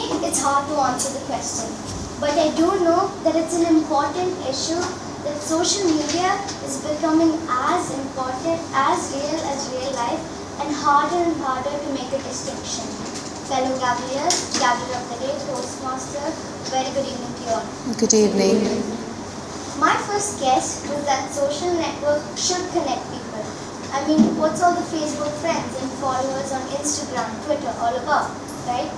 me, it's hard to answer the question. But I do know that it's an important issue, that social media is becoming as important, as real life, and harder to make a distinction. Fellow Gabblers, Gabbler of the Day, Toastmaster, very good evening to you all. Good evening. My first guess was that social network should connect people. I mean, what's all the Facebook friends and followers on Instagram, Twitter, all about, right?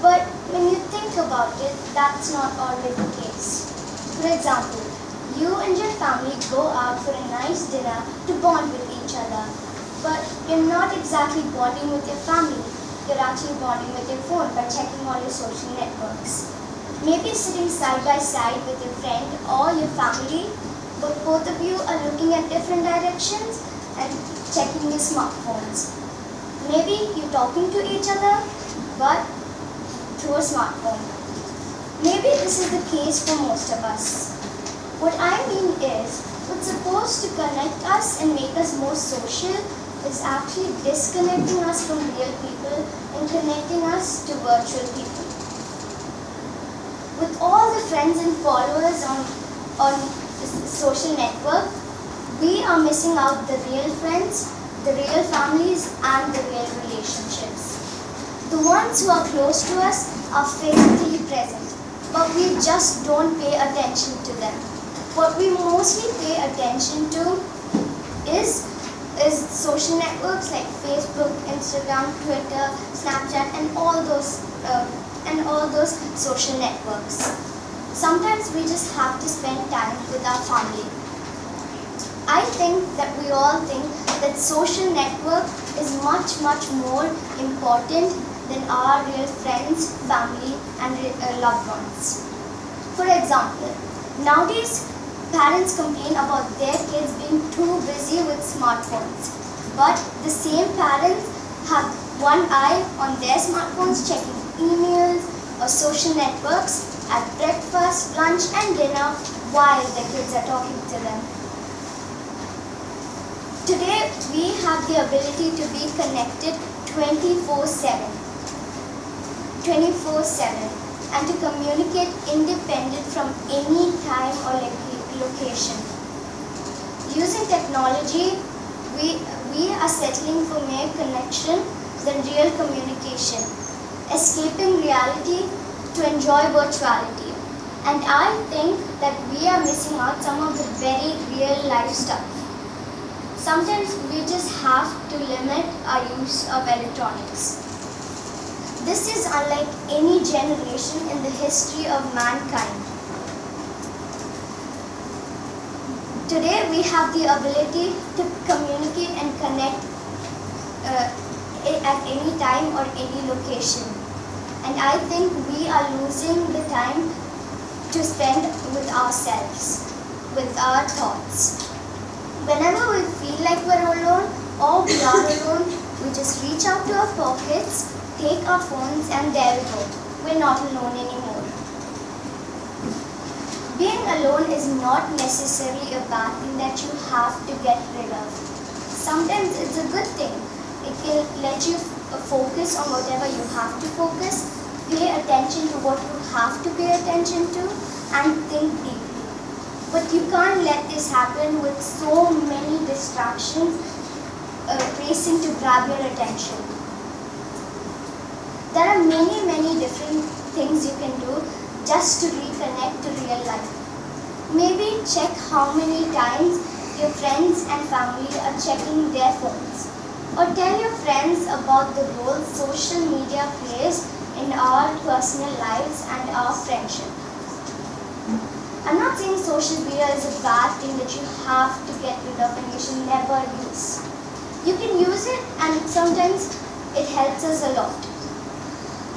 But when you think about it, that's not always the case. For example, you and your family go out for a nice dinner to bond with each other. But you're not exactly bonding with your family. You're actually bonding with your phone by checking all your social networks. Maybe sitting side by side with your friend or your family, but both of you are looking at different directions and checking your smartphones. Maybe you're talking to each other, but through a smartphone. Maybe this is the case for most of us. What I mean is, what's supposed to connect us and make us more social is actually disconnecting us from real people and connecting us to virtual people. With all the friends and followers on social network, we are missing out the real friends, the real families, and the real relationships. The ones who are close to us are physically present, but we just don't pay attention to them. What we mostly pay attention to is social networks like Facebook, Instagram, Twitter, Snapchat, and all those social networks. Sometimes we just have to spend time with our family. I think that we all think that social network is much more important than our real friends, family, and loved ones. For example, nowadays parents complain about their kids being too busy with smartphones, but the same parents have one eye on their smartphones checking emails or social networks at breakfast, lunch, and dinner while the kids are talking to them. Today, we have the ability to be connected 24/7 and to communicate independent from any time or location. Using technology, we are settling for mere connection than real communication, escaping reality to enjoy virtuality. And I think that we are missing out some of the very real life stuff. Sometimes we just have to limit our use of electronics. This is unlike any generation in the history of mankind. Today we have the ability to communicate and connect at any time or any location. And I think we are losing the time to spend with ourselves, with our thoughts. Whenever we feel like we're alone or we are alone, we just reach out to our pockets, take our phones, and there we go. We're not alone anymore. Being alone is not necessarily a bad thing that you have to get rid of. Sometimes it's a good thing. It can let you focus on whatever you have to focus, pay attention to what you have to pay attention to, and think deeply. But you can't let this happen with so many distractions racing to grab your attention. There are many different things you can do just to reconnect to real life. Maybe check how many times your friends and family are checking their phones. Or tell your friends about the role social media plays in our personal lives and our friendship. I'm not saying social media is a bad thing that you have to get rid of and you should never use. You can use it and sometimes it helps us a lot.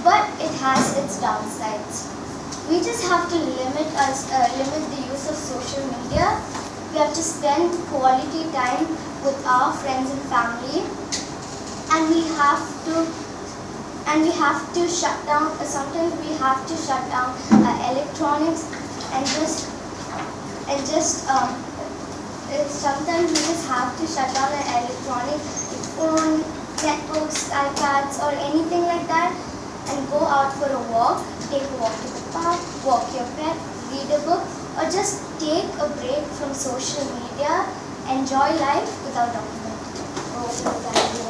But it has its downsides. We just have to limit the use of social media. We have to spend quality time with our friends and family, and we have to shut down. Sometimes we have to shut down electronics and sometimes we just have to shut down an electronic phone, netbooks, iPads, or anything like that, and go out for a walk. Take a walk to the park, walk your pet, read a book, or just take a break from social media. Enjoy life without documenting it.